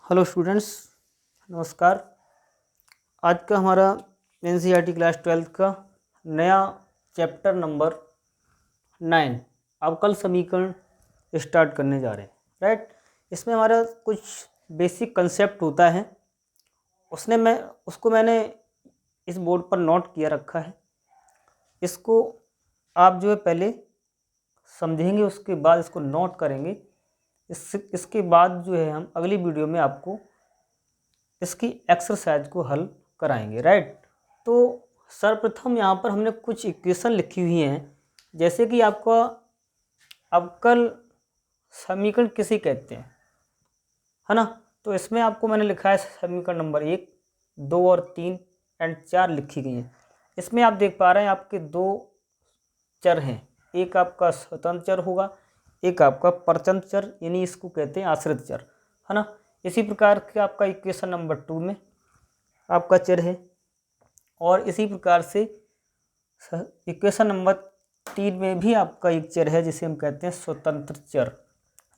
Hello students, नमस्कार। आज का हमारा एनसीईआरटी क्लास 12th का नया चैप्टर नंबर 9 अवकल समीकरण स्टार्ट करने जा रहे हैं। राइट, इसमें हमारा कुछ बेसिक कंसेप्ट होता है, उसको मैंने इस बोर्ड पर नोट किया रखा है। इसको आप जो है पहले समझेंगे, उसके बाद इसको नोट करेंगे। इसके बाद जो है हम अगली वीडियो में आपको इसकी एक्सरसाइज को हल कराएंगे। राइट, तो सर्वप्रथम यहाँ पर हमने कुछ इक्वेशन लिखी हुई हैं, जैसे कि आपका अवकल समीकरण किसे कहते हैं, है ना। तो इसमें आपको मैंने लिखा है समीकरण नंबर 1, 2 और 3 एंड 4 लिखी गई हैं। इसमें आप देख पा रहे हैं आपके दो चर हैं, एक आपका स्वतंत्र चर होगा, एक आपका परतंत्र चर, यानी इसको कहते हैं आश्रित चर, है ना। इसी प्रकार के आपका इक्वेशन नंबर 2 में आपका चर है, और इसी प्रकार से इक्वेशन नंबर 3 में भी आपका एक चर है जिसे हम कहते हैं स्वतंत्र चर,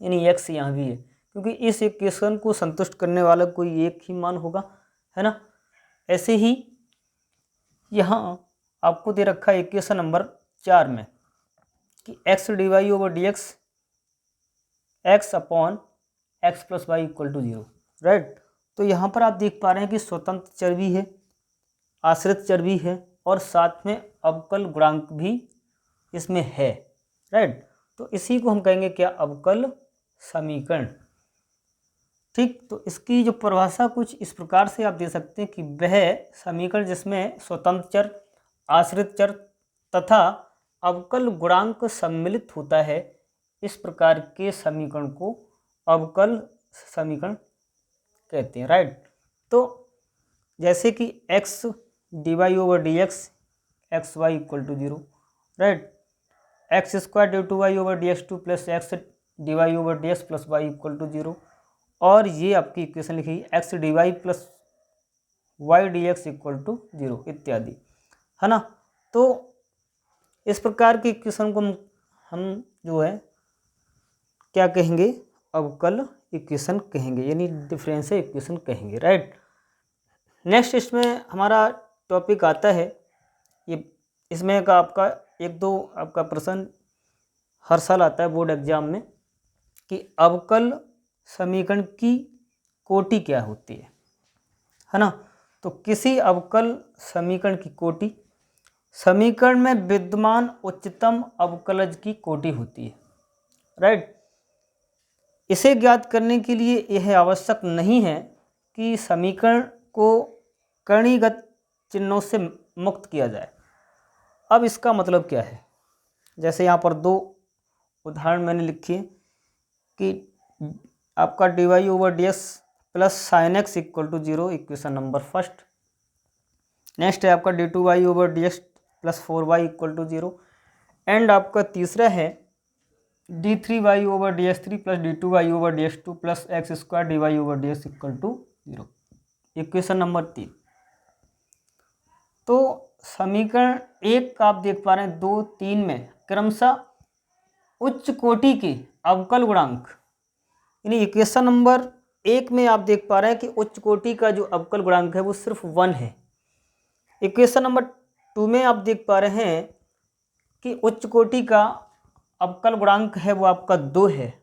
यानी एक्स यहाँ भी है, क्योंकि इस इक्वेशन को संतुष्ट करने वाला कोई एक ही मान होगा, है ना। ऐसे ही यहाँ आपको दे रखा है इक्वेशन नंबर 4 में कि x d y over d x x upon x plus y equal to 0। Right, तो यहाँ पर आप देख पा रहे हैं कि स्वतंत्र चर भी है, आश्रित चर भी है, और साथ में अवकल गुणांक भी इसमें है। राइट, तो इसी को हम कहेंगे क्या, अवकल समीकरण। ठीक, तो इसकी जो परिभाषा कुछ इस प्रकार से आप दे सकते हैं कि वह समीकरण जिसमें स्वतंत्र चर, आश्रित चर तथा अवकल गुणांक सम्मिलित होता है, इस प्रकार के समीकरण को अवकल समीकरण कहते हैं। राइट, तो जैसे कि x d y over d x x y equal to 0। Right, x square d two y over d x 2 plus x d y over d x plus y equal to 0। और ये आपकी equation लिखी x d y plus y d x equal to 0 इत्यादि, है ना। तो इस प्रकार की इक्वेशन को हम जो है क्या कहेंगे, अवकल इक्वेशन कहेंगे, यानी डिफरेंशियल इक्वेशन कहेंगे। राइट, नेक्स्ट इसमें हमारा टॉपिक आता है, ये इसमें का आपका एक दो आपका प्रश्न हर साल आता है बोर्ड एग्जाम में कि अवकल समीकरण की कोटि क्या होती है ना। तो किसी अवकल समीकरण की कोटि समीकरण में विद्यमान उच्चतम अवकलज की कोटि होती है। राइट, इसे ज्ञात करने के लिए यह आवश्यक नहीं है कि समीकरण को करणीगत चिन्हों से मुक्त किया जाए। अब इसका मतलब क्या है, जैसे यहाँ पर दो उदाहरण मैंने लिखे कि आपका d y over d x plus sine x equal to 0 equation number first. Next है आपका d two y over d x plus 4y equal to 0। And आपका तीसरा है d three y over d x 3 plus d two y over d x 2 plus x square d y over d x equal to 0 equation number 3। तो समीकरण 1 का आप देख पा रहे हैं 2, 3 में क्रमशः उच्च कोटि के अवकल गुणांक, यानी इक्वेशन नंबर 1 में आप देख पा रहे हैं कि उच्च कोटि का जो अवकल गुणांक है वो सिर्फ 1 है। इक्वेशन नंबर 2 में आप देख पा रहे हैं कि उच्च कोटि का अवकल गुणांक है वो आपका 2 है।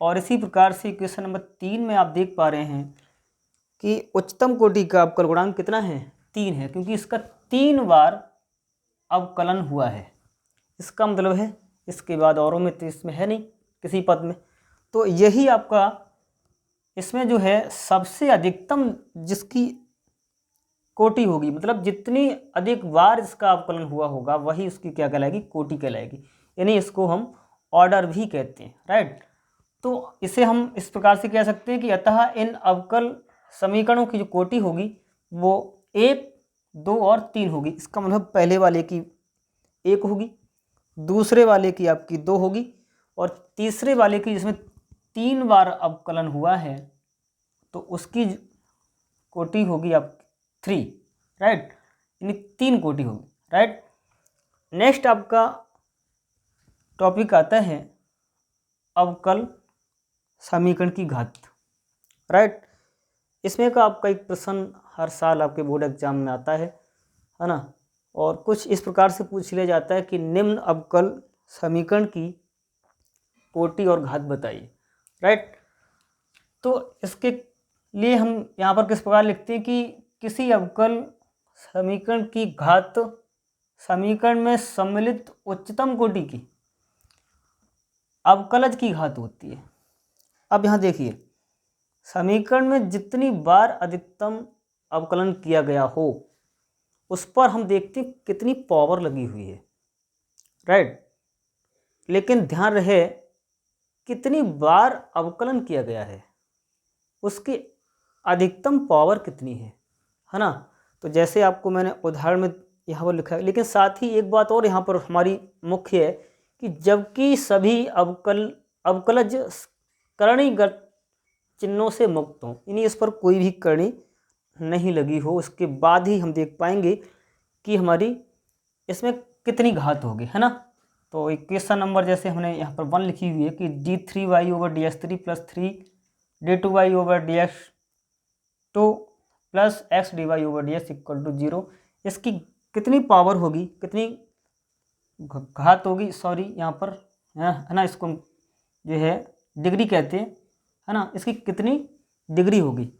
और इसी प्रकार से इक्वेशन नंबर 3 में आप देख पा रहे हैं कि उच्चतम कोटि का अवकल गुणांक कितना है, 3 है, क्योंकि इसका 3 बार अवकलन हुआ है। इसका मतलब है इसके बाद औरों में तो इसमें है नहीं किसी पद में। तो यही आपका इसमें जो है सबसे अधिकतम जिसकी कोटि होगी, मतलब जितनी अधिक बार इसका अवकलन हुआ होगा वही उसकी क्या कहलाएगी, कोटि कहलाएगी, यानी इसको हम ऑर्डर भी कहते हैं। राइट, तो इसे हम इस प्रकार से कह सकते हैं कि अतः इन अवकल समीकरणों की जो कोटि होगी वो 1, 2 और 3 होगी। इसका मतलब पहले वाले की 1 होगी, दूसरे वाले की आपकी 2 होगी, और तीसरे वाले की जिसमें 3 बार अवकलन हुआ है तो उसकी कोटि होगी आप 3। राइट, यानी 3 कोटि होगी। राइट, नेक्स्ट आपका टॉपिक आता है अवकल समीकरण की घात। राइट, इसमें का आपका एक प्रश्न हर साल आपके बोर्ड एग्जाम में आता है ना, और कुछ इस प्रकार से पूछ लिया जाता है कि निम्न अवकल समीकरण की कोटि और घात बताइए, राइट। तो इसके लिए हम यहाँ पर किस प्रकार लिखते हैं कि किसी अवकल समीकरण की घात समीकरण में सम्मिलित उच्चतम कोटि की अवकलज की घात होती है। अब यहाँ देखिए, समीकरण में जितनी बार अधिकतम अवकलन किया गया हो उस पर हम देखते हैं कितनी पावर लगी हुई है, राइट। लेकिन ध्यान रहे कितनी बार अवकलन किया गया है उसकी अधिकतम पावर कितनी है ना। तो जैसे आपको मैंने उदाहरण में यहाँ पर लिखा है, लेकिन साथ ही एक बात और यहाँ पर हमारी मुख्य है कि जबकि सभी अवकलज करणीगत चिन्हों से मुक्त हों, यानी इस पर कोई भी करणी नहीं लगी हो, उसके बाद ही हम देख पाएंगे कि हमारी इसमें कितनी घात होगी, है ना। तो इक्वेशन नंबर जैसे हमने यहाँ पर 1 लिखी हुई है कि d3y/dx3 + 3d2y/dx2 + x/dy/dx = 0। इसकी कितनी पावर होगी, कितनी घात होगी, सॉरी यहाँ पर है ना, इसको जो है डिग्री कहते हैं, है ना। इसकी कितनी डिग्री होगी,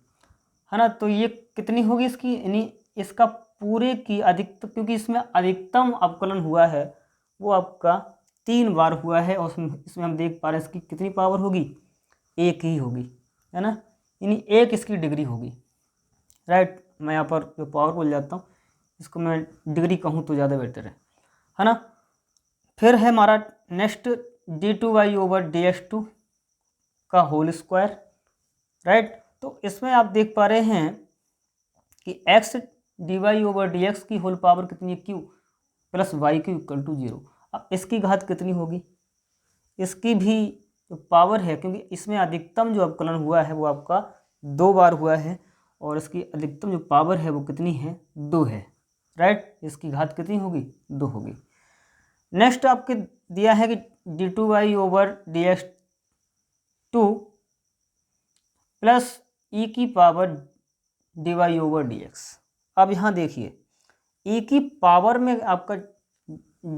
है ना। तो ये कितनी होगी इसकी, यानी इसका पूरे की अधिकतम, क्योंकि इसमें अधिकतम अवकलन हुआ है वो आपका 3 बार हुआ है, और इसमें हम देख पा रहे हैं इसकी कितनी पावर होगी, 1 ही होगी, है ना, यानी 1 इसकी डिग्री होगी, राइट। मैं यहाँ पर जो पावर बोल जाता हूँ इसको मैं डिग्री कहूँ तो ज़्यादा बेटर है ना। फिर है हमारा नेक्स्ट d2y/dx2 का होल स्क्वायर, राइट। तो इसमें आप देख पा रहे हैं कि x/dy/dx की होल पावर कितनी है, q + y/q = 0। अब इसकी घात कितनी होगी, इसकी भी जो पावर है, क्योंकि इसमें अधिकतम जो अवकलन हुआ है वो आपका 2 बार हुआ है, और इसकी अधिकतम जो पावर है वो कितनी है, 2 है, राइट। इसकी घात कितनी होगी, 2 होगी। नेक्स्ट आपके दिया है कि d2y/dx2 + e⁻dy/dx। अब यहाँ देखिए e की पावर में आपका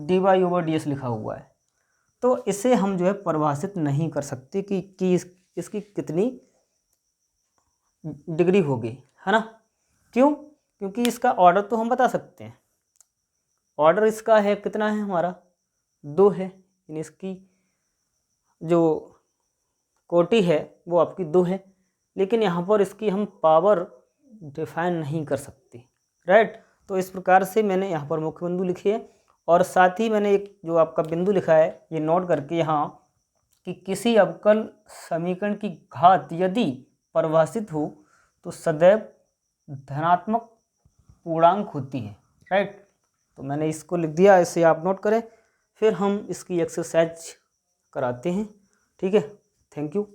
dy/dx लिखा हुआ है, तो इसे हम जो है परिभाषित नहीं कर सकते कि इसकी कितनी डिग्री होगी, है ना। क्यों, क्योंकि इसका ऑर्डर तो हम बता सकते हैं, ऑर्डर इसका है कितना है हमारा, 2 है, यानी इसकी जो कोटि है वो आपकी 2 है, लेकिन यहाँ पर इसकी हम पावर डिफाइन नहीं कर सकते, राइट। तो इस प्रकार से मैंने यहाँ पर मुख्य बिंदु लिखे है, और साथ ही मैंने एक जो आपका बिंदु लिखा है ये नोट करके यहाँ कि किसी अवकल समीकरण की घात यदि परिभाषित हो तो सदैव धनात्मक पूर्णांक होती है, राइट। तो मैंने इसको लिख दिया, इसे आप नोट करें, फिर हम इसकी एक्सरसाइज कराते हैं, ठीक है। Thank you.